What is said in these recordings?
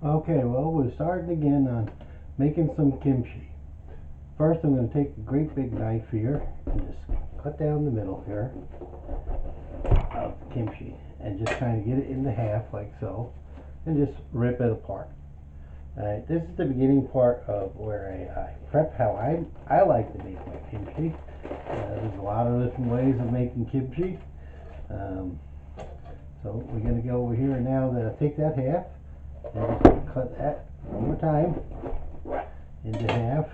Okay, well, we're starting again on making some kimchi. First, I'm going to take a great big knife here and just cut down the middle here of kimchi and just kind of get it into half like so and just rip it apart. Alright, this is the beginning part of where I prep how I like to make my kimchi. There's a lot of different ways of making kimchi. So we're going to go over here now that I take that half and just gonna cut that one more time into half.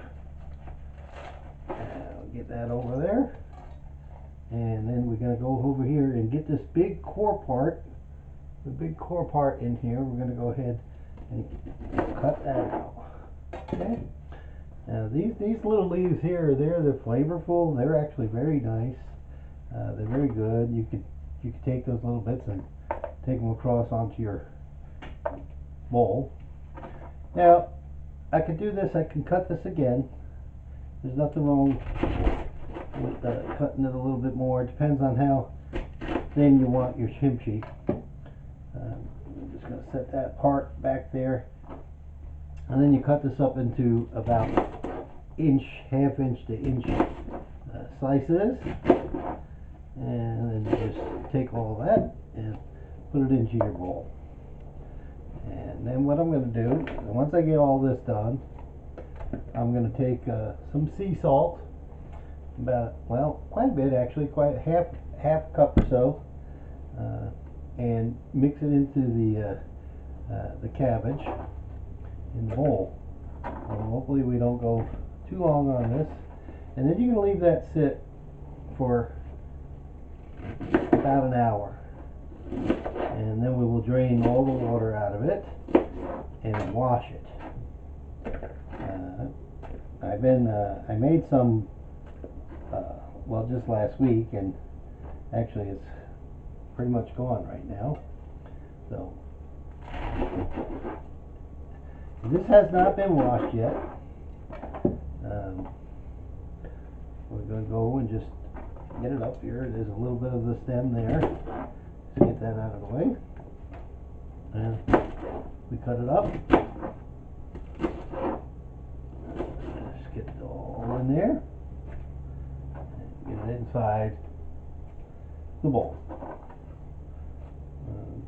I'll get that over there. And then we're going to go over here and get this big core part, the big core part in here. We're going to go ahead and cut that out. Okay. Now these little leaves here, they're flavorful. They're actually very nice. They're very good. You could take those little bits and take them across onto your bowl. Now I could do this. I can cut this again. There's nothing wrong with cutting it a little bit more. It depends on how thin you want your kimchi. I'm just going to set that part back there, and then you cut this up into about half inch to inch slices, and then you just take all that and put it into your bowl. And then what I'm going to do, once I get all this done, I'm going to take some sea salt, about, well, quite a bit actually, quite half a cup or so, and mix it into the cabbage in the bowl. Hopefully we don't go too long on this. And then you can leave that sit for about an hour. And then we will drain all the water out of it and wash it. I made some, well, just last week, and actually it's pretty much gone right now. So this has not been washed yet. We're going to go and just get it up here. There's a little bit of the stem there. Let's get that out of the way. And we cut it up. Just get it all in there. And get it inside the bowl.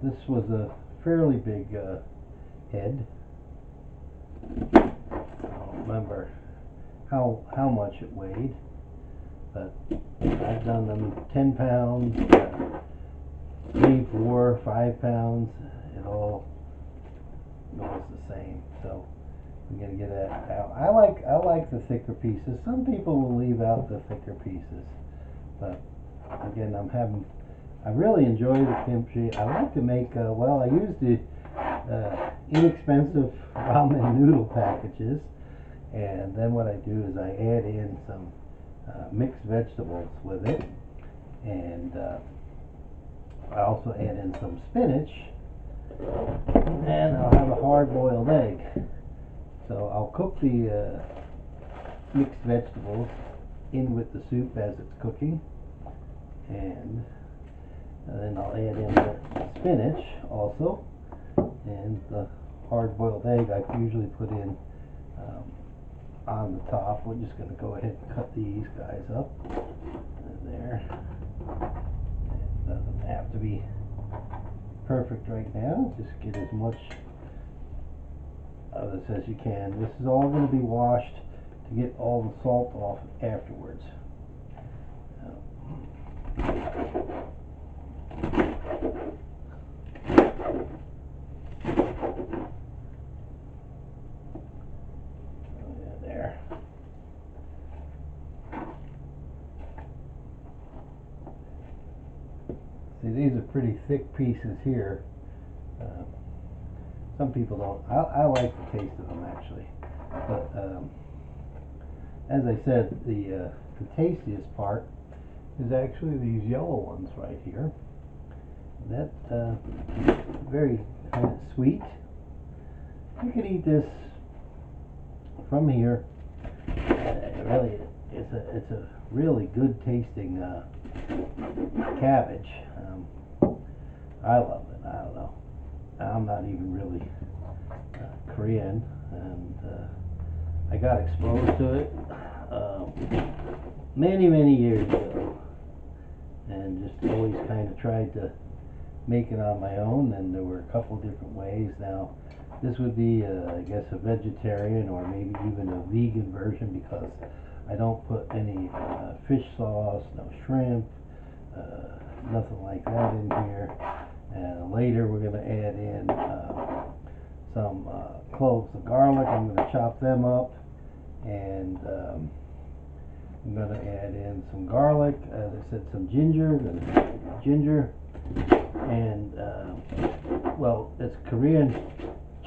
This was a fairly big head. I don't remember how much it weighed, but I've done them 10 pounds, 3, 4, 5 pounds. It all goes the same. So we're gonna get that out. I like the thicker pieces. Some people will leave out the thicker pieces, but again, I really enjoy the kimchi. I like to make, well, I use the inexpensive ramen noodle packages, and then what I do is I add in some mixed vegetables with it, and I also add in some spinach, and I'll have a hard-boiled egg. So I'll cook the mixed vegetables in with the soup as it's cooking, and then I'll add in the spinach also, and the hard-boiled egg I usually put in on the top. We're just going to go ahead and cut these guys up. And there. It doesn't have to be perfect right now. Just get as much of this as you can. This is all going to be washed to get all the salt off afterwards. See, these are pretty thick pieces here. Some people don't. I like the taste of them actually, but as I said, the tastiest part is actually these yellow ones right here. That's very kind of sweet. You could eat this from here. Really, it's a really good tasting cabbage. I love it. I don't know. I'm not even really Korean, and I got exposed to it many years ago, and just always kind of tried to make it on my own. And there were a couple different ways. Now this would be I guess a vegetarian or maybe even a vegan version, because I don't put any fish sauce, no shrimp, nothing like that in here. And later we're going to add in some cloves of garlic. I'm going to chop them up, and I'm going to add in some garlic, as I said, some ginger, and well, it's Korean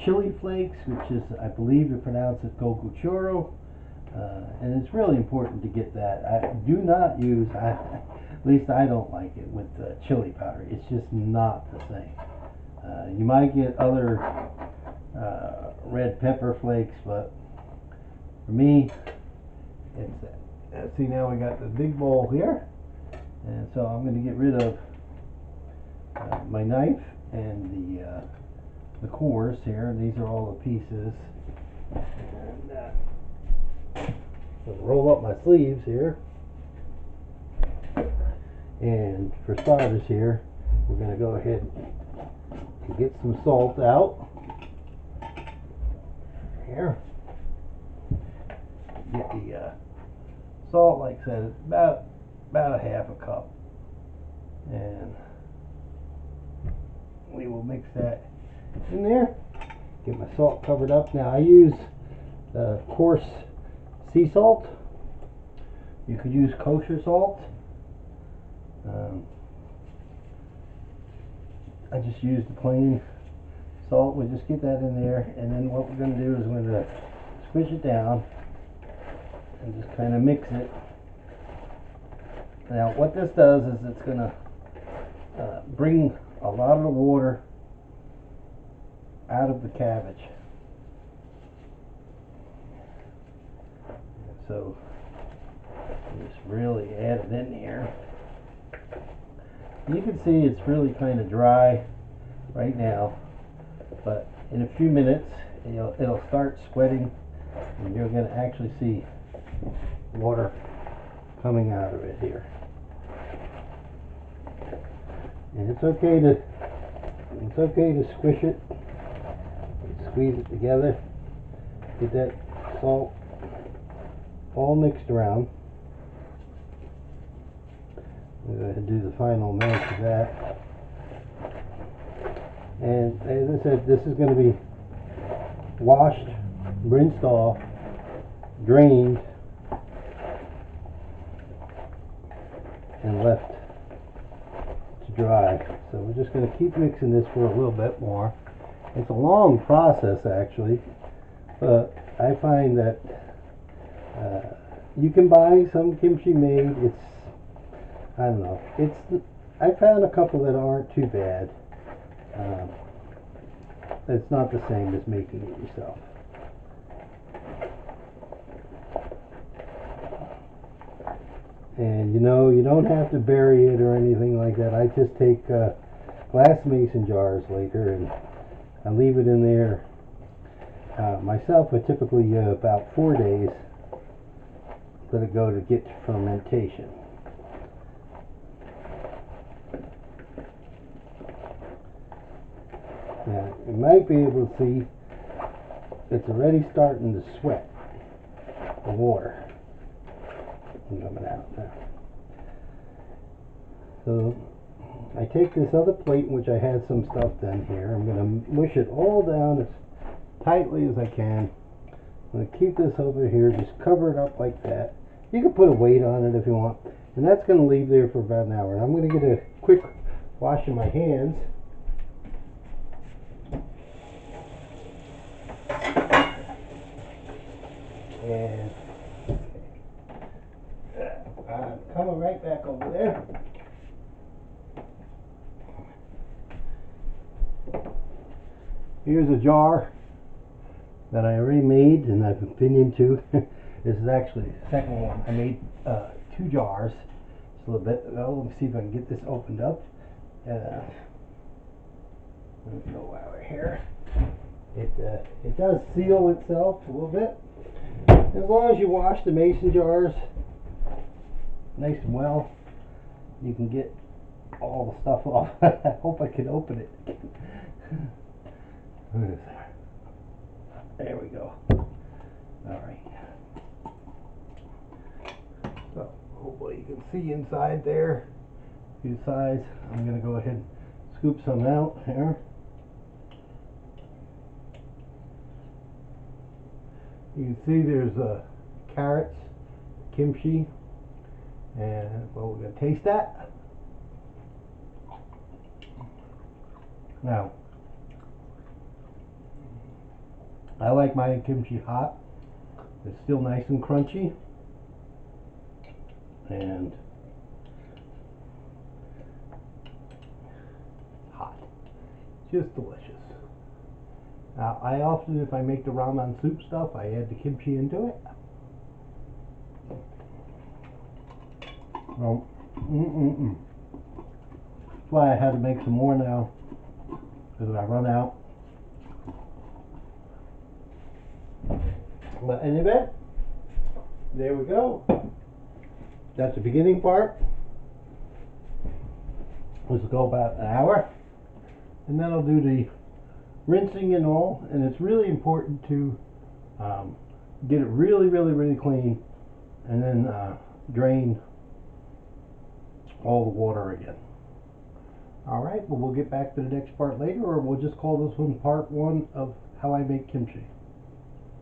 chili flakes, which is, I believe you pronounce it gochujang, and it's really important to get that. I do not use, at least I don't like it with chili powder. It's just not the same. You might get other red pepper flakes, but for me, it's that. See, now we got the big bowl here, and so I'm going to get rid of my knife and the cores here. These are all the pieces. And I'll roll up my sleeves here. And for starters here, we're going to go ahead and get some salt out. Here. Get the salt, like I said, it's about a half a cup. And we will mix that in there. Get my salt covered up. Now I use coarse sea salt. You could use kosher salt. I just use the plain salt. We'll just get that in there, and then what we're going to do is we're going to squish it down and just kind of mix it. Now what this does is it's going to bring a lot of the water out of the cabbage. So just really add it in here. You can see it's really kind of dry right now, but in a few minutes it'll start sweating, and you're going to actually see water coming out of it here. And it's okay to squish it, squeeze it together, get that salt all mixed around. I'm going to do the final mash of that. And as I said, this is going to be washed, rinsed off, drained, and left to dry. So we're just going to keep mixing this for a little bit more. It's a long process actually, but I find that you can buy some kimchi made. It's, I don't know, I found a couple that aren't too bad. It's not the same as making it yourself. And you don't have to bury it or anything like that. I just take glass mason jars later and I leave it in there. Myself, I typically about 4 days let it go to get fermentation. Now you might be able to see it's already starting to sweat, the water coming out now. So I take this other plate in which I had some stuff done here. I'm going to mush it all down as tightly as I can. I'm going to keep this over here, just cover it up like that. You can put a weight on it if you want, and that's going to leave there for about an hour. And I'm going to get a quick wash of my hands. And I'm coming right back over there. Here's a jar that I already made and I've been into. This is actually the second one. I made 2 jars. Just a little bit ago. Let me see if I can get this opened up. Let's go over here. It does seal itself a little bit. As long as you wash the mason jars nice and well, you can get all the stuff off. I hope I can open it. There we go. Alright. So hopefully you can see inside there. Two sides. I'm going to go ahead and scoop some out here. You can see there's carrots, kimchi, and well, we're going to taste that. Now, I like my kimchi hot. It's still nice and crunchy, and hot. Just delicious. Now, I often, if I make the ramen soup stuff, I add the kimchi into it. Well, that's why I had to make some more now, because I run out. But anyway, there we go. That's the beginning part. This will go about an hour, and then I'll do the rinsing and all. And it's really important to get it really clean, and then drain all the water again. Alright, well, we'll get back to the next part later, or we'll just call this one part 1 of how I make kimchi.